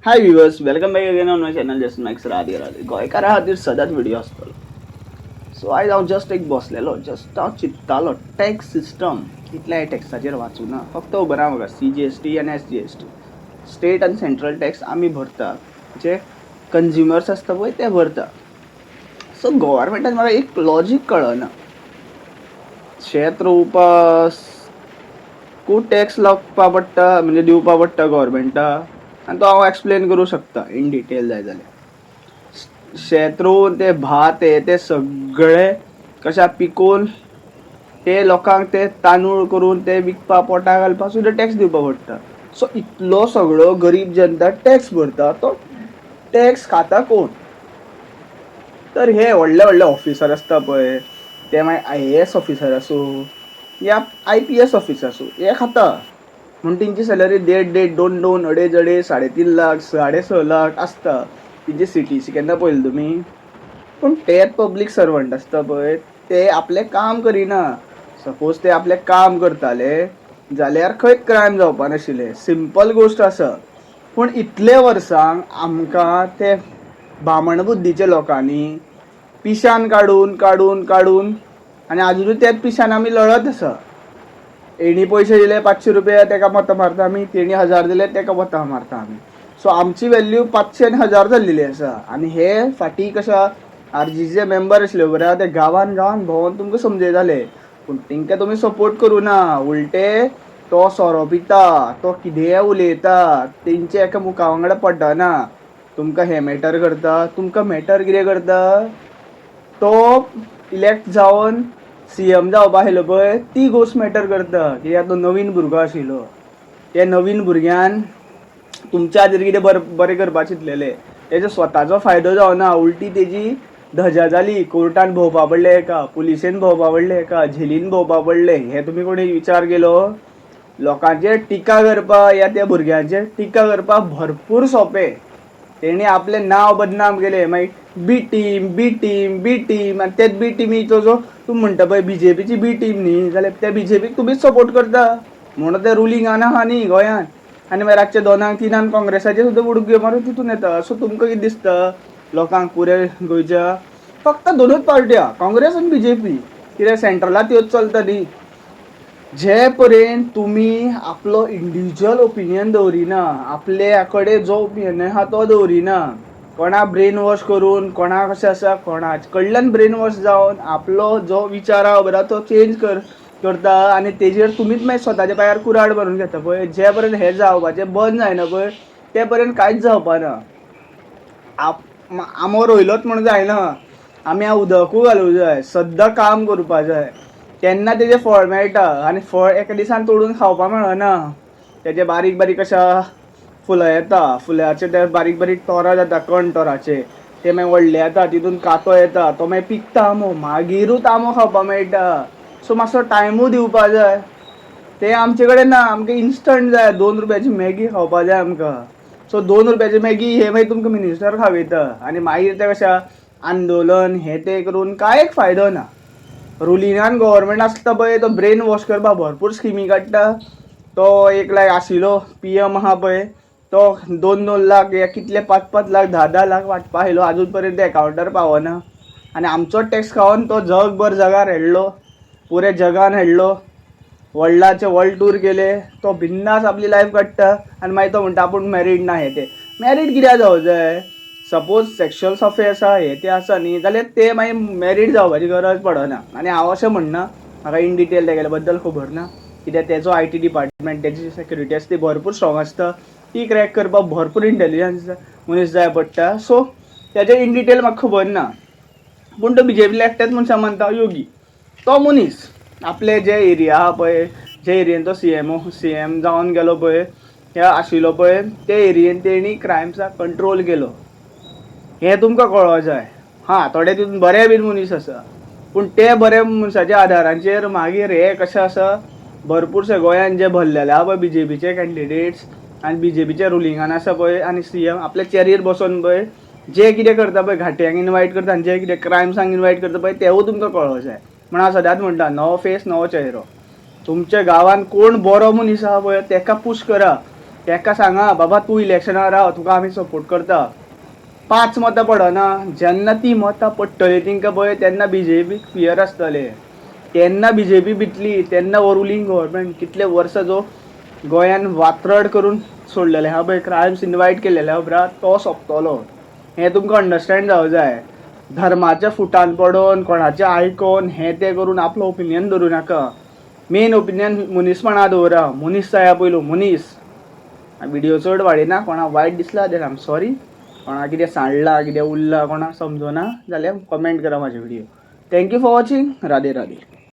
High viewers, welcome back again on my channel just max Radhe Radhe. गोंयकारा खातीर सदांच video आसतलो. सो आयज हांव जस्ट एक बसलेलो, जस्ट हांव चिंत्तालो टॅक्स सिस्टम कितल्या टॅक्साचेर वाचूना. फक्त खबर आहा म्हाका CGST आनी SGST, स्टेट आनी सेंट्रल टॅक्स आमी भरता, जे कंज्युमर्स आसता पळय ते भरता. सो गव्हर्मेंटान म्हाका एक लॉजीक कळना. शेत रोवपाक खूब टॅक्स लागपा पडटा, म्हणजे दिवपा पडटा गव्हर्मेंटाक, आनी तो हांव एक्सप्लेन करूं शकता इन डिटेल जाय जाल्यार. शेत रोवन ते भात ते सगळे कशा पिकोवन ते लोकांक ते तांदूळ करून ते विकपा पोटा घालपा सुद्दां टॅक्स दिवपा पडटा. सो इतलो सगळो गरीब जनता टॅक्स भरता, तो टॅक्स खाता कोण? तर हे व्हडले व्हडले ऑफिसर आसता पळय, ते मागीर IAS ऑफिसर आसूं या IPS ऑफिसर आसूं, हे खाता. म्हणून तेंची सॅलरी 1.5 2 2.5 3.5 लाख 6.5 लाख आसता. तेंची CTC केन्ना पळयली तुमी? पूण ते पब्लीक सर्वंट आसता पळय, ते आपलें काम करिना. सपोज ते आपलें काम करताले जाल्यार खंय क्रायम जावपा नाशिल्लें, सिंपल गोश्ट आसा. पूण इतले वर्सांक आमकां ते बामण बुद्धीच्या लोकांनी पिशान काडून काडून काडून आनी आजुनूय त्याच पिशान आमी लढत आसा. हेणी पयशे दिले 500 रुपया, तेका मतां मारता आमी. तेणी 1000 दिले, तेका मतां मारता आमी. सो आमची व्हॅल्यू 500 आनी 1000 जाल्लेली आसा. आनी हे फाटीं कशा RGचे मेंबर आशिल्ले बरे, ते गांवान गांवान भोंवून तुमकां समजयताले. पूण तेंकां तुमी सपोर्ट करूना. उलटे तो सोरो पिता, तो कितेंय उलयता, तेंचे एका मुखा वांगडा पडना. तुमकां हें मॅटर करता, तुमकां मॅटर कितें करता? तो इलेक्ट जावन CM जावपा आशिल्लो पळय, ती गोश्ट मॅटर करता. कित्याक तो नवीन भुरगो आशिल्लो, त्या नवीन भुरग्यान तुमच्या खातीर कितें बरें करपाक चिंतलेलें, तेजो स्वताचो फायदो जावना, उलटी तेजी धजा जाली. कोर्टान भोंवपा पडलें एका, पुलिशेन भोंवपा पडलें एका, झेलीन भोंवपा पडलें. हें तुमी कोणी विचार केलो? लोकांचेर टिका करपा या त्या भुरग्यांचेर टिका करपा भरपूर सोंपें. तेणी आपलें नांव बदनाम केलें. मागीर बी टीम आनी तेच बी टिमीचो जो तूं म्हणटा पळय BJPची बी टीम न्ही, जाल्यार त्या BJPक तुमीच सपोर्ट करता. म्हणून ते रुलिंगान आहा न्ही गोंयांत. आनी मागीर रातचे 2-3 काँग्रेसाचे सुद्दां उडक्यो मारून तितून येता. सो तुमकां कितें दिसता? लोकांक पुरे गोंयच्या फक्त 2च पार्टी आहा, काँग्रेस आनी BJP. कित्याक सेंट्रलात त्योच चलता न्ही. जे पर्यंत तुमी आपलो इंडिव्हिज्युअल ओपिनियन दवरिना, आपल्या कडेन जो ओपिनियन आहा तो दवरिना, कोणा ब्रेन वॉश करून, कोणा कशें आसा कोणाच कडल्यान ब्रेन वॉश जावन आपलो जो विचार आहा बरो तो चेंज करता, आनी तेजेर तुमीच मागीर स्वताच्या पांयार कुराड मारून घेता पळय, जे पर्यंत हें जावपाचें बंद जायना पळय, ते पर्यंत कांयच जावपाना. आमो रोयलोच म्हणून जायना. आमी उदकूय घालूंक जाय, सद्दां काम करपा जाय, तेन्ना तेजें फळ मेळटा. आनी फळ एका दिसान तोडून खावपा मेळना. तेजे बारीक बारीक अशा फुलां येता, फुलांचे ते बारीक बारीक तोरां जाता, कण तोराचे, ते मागीर व्हडले येता, तितून कातो येता, तो मागीर पिकता आंबो, मागिरूच आंबो खावपा मेळटा. सो मातसो टायमूय दिवपा जाय. ते आमचे कडेन ना. आमकां इन्स्टंट जाय. 2 रुपयाची मॅगी खावपा जाय आमकां. सो 2 रुपयाची मॅगी हे मागीर तुमकां मिनिस्टर खावयता. आनी मागीर ते कशा आंदोलन हें तें करून कांय फायदो ना. रुलिंगान गव्हर्मेंट आसता पळय, तो ब्रेन वॉश करपाक भरपूर स्किमी काडटा. तो एक लायक आशिल्लो PM आहा पळय, तो 2-2 लाख या कितले 5-5 लाख 10-10 लाख वांटपा आयलो, आजून पर्यंत एकावंटार पावना. आनी आमचो टॅक्स खावन तो जगभर जगार हेडलो, पुरे जगान हेडलो, वर्ल्डाचे वर्ल्ड टूर केले. तो बिंदास आपली लायफ काडटा. आनी मागीर तो म्हणटा आपूण मॅरीड ना. हें तें मॅरीड कित्याक जावं जाय? सपोज सेक्शुअल अफेअर्स आसा हें तें आसा न्ही, जाल्यार ते मागीर मॅरीड जावपाची गरज पडना. आनी हांव अशें म्हणना, म्हाका इन डिटेल तेगेल्या बद्दल खबर ना, कित्याक तेजो IT डिपार्टमेंट, तेजी सेक्युरिटी आसा ती भरपूर स्ट्रॉंग आसता. ती क्रॅक करपाक भरपूर इंटेलिजन्स मनीस जाय पडटा. सो तेजें इन डिटेल म्हाका खबर ना. पूण तो BJPतल्या एकट्याच मनशाक मानता, योगी. तो मनीस आपले जे एरिया आहा पळय, जे एरियेन तो CM जावन गेलो पळय, हे आशिल्लो पळय, ते एरियेन तेणी क्रायम्साक कंट्रोल केलो. हें तुमकां कळों जाय. हां, थोडे तितून बरे बीन मनीस आसा, पूण ते बरे मनशाच्या आदाराचेर मागीर हे कशें आसा, भरपूरशे गोंयान जे भरलेले आहा पळय BJPचे कॅन्डिडेट्स आनी BJPच्या रुलिंगान आसा पळय, आनी CM आपल्या चॅरीर बसोन पळय जे कितें करता पळय, घाट्यांक इनवायट करता आनी जे कितें क्रायम्सांक इनवायट करता पळय, तेवूय तुमकां कळों जाय. म्हण हांव सदांच म्हणटा, नवो फेस नवो चेहरो. तुमच्या गांवान कोण बरो मनीस आहा पळय, तेका पूश करा. ताका सांगा बाबा तूं इलेक्शनार राव, तुका आमी सपोर्ट करता. 5 मतां पडना, जेन्ना ती मतां पडटली तेंकां पळय तेन्ना BJPक फियर आसतलें. तेन्ना BJP बितली, तेन्ना रुलींग गव्हर्मेंट कितले वर्सां जो गोंयान वात्रड करून सोडलेले हा पळय, क्रायम्स इनवायट केलेले हा उपरांत तो सोंपतलो. हें तुमकां अंडरस्टँड जावं जाय. धर्माच्या फुटान पडोवन कोणाचें आयकोन हें तें करून आपलो ओपिनियन धरूं नाका. मेन ओपिनियन मनीसपणा दवरा. मनीस जाया पयलू मनीस. व्हिडिओ चड वाडयना. कोणाक वायट दिसला देन आय एम सॉरी. कोणाक कितें सांडलां कितें उरलां कोणाक समजना जाल्यार कमेंट करा म्हाजे video. Thank you for watching. Radhe Radhe.